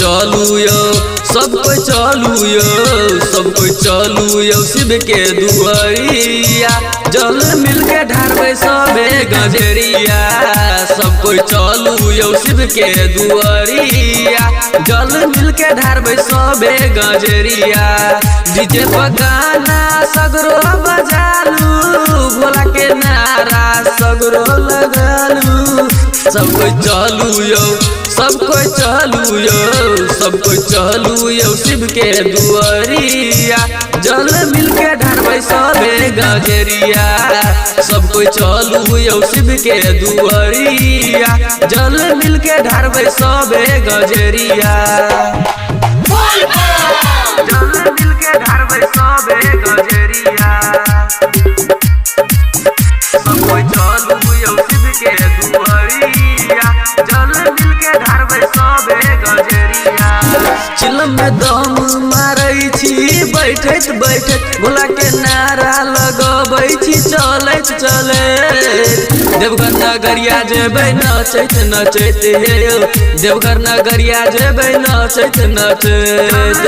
चलू यो, सब कोई चलू यो, सब कोई चलू यो शिव के दुआरिया। जल मिल के ढारबे सबे गजरिया, सब कोई चलू यो शिव के दुआरिया। जल मिल के ढारबे सबे गजरिया। डीजे पर गाना सगरो बजालू, भोला के नारा सगरो लगालू। सब कोई चलू यो, सब कोई चलू यो, सब कोई चलू यो शिव के दुआरिया। जल मिल के ढारबे सबे गजरिया, सब कोई चलू यो शिव के दुआरिया। जल मिल के ढारबे सबे गजरिया। जल मिल के ढारबे सबे गजरिया। सब कोई चलू यो शिव के दुआरिया। जल मिल के ढारबे सबे गजरिया। चिलम में दम मारै छी बैठत बैठत, भोला के नारा लगबै छी चलैत चलैत। देवघर नगरिया जेबै नचैत नचैत हे, देवघर नगरिया जेबै नचैत नचैत।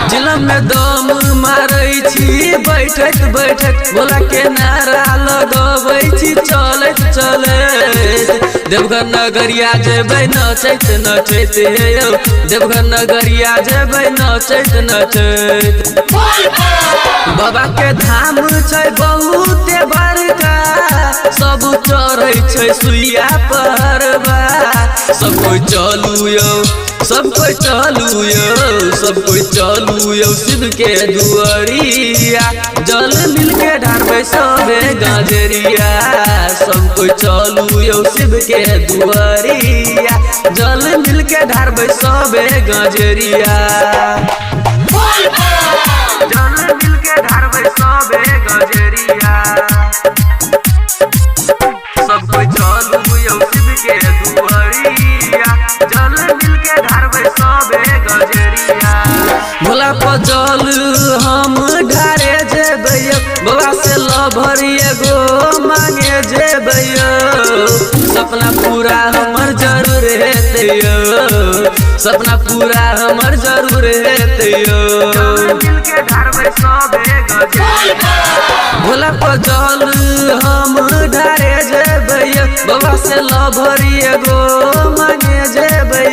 चिलम में दम मारै छी बैठत बैठत, भोला के नारा लगबै छी चलैत चलैत। देवघर नगरिया जेबै नचैत नचैत हे, देवघर नगरिया जेबै नचैत नचैत। बाबा के धाम छै बहुते बड़का, सब चढ़ै छै सुइया परबा। सब कोई चलू यो, सब कोई चलू यो, सब कोई चलू यो शिव के दुआरिया। जल मिल के ढारबे सबे गजरिया, सब कोई चलू यो शिव के दुआरिया। जल मिल के ढारबे सबे गजरिया। जल मिल के ढारबे सबे गजरिया। सब कोई चलू यो शिव के दुआरिया। जल मिल के ढारबे सबे गजरिया। भोला पर जल हम ढारे जेबै, बाबा से लभर एगो मांगे जेबै। सपना पूरा हमर जरूर हेतै यो, सपना पूरा हमर जरूर हेतै यो। भोला पर जल हम ढारे जेबै, बाबा से लभर एगो मांगे जेबै।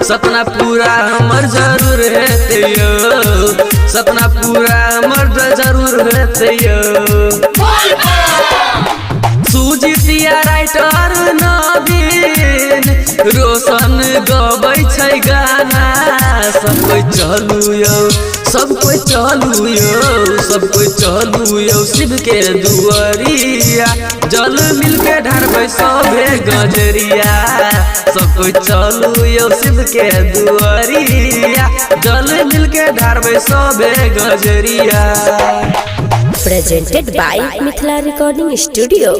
सपना पूरा हमर जरूर हेतै यो, सपना पूरा हमर जरूर हेतै यो। सुजीतिया राइटर नवीन रोशन गबै छै गाना। सब कोई चलू यो, सब कोई चलू यो, सब कोई चलू यो शिव के दुआरिया। जल मिल के ढारबे सबे गजरिया, सब कोई चलू यो शिव के दुआरिया। जल मिल के ढारबे सबे गजरिया। Presented by Mithila Recording Studio।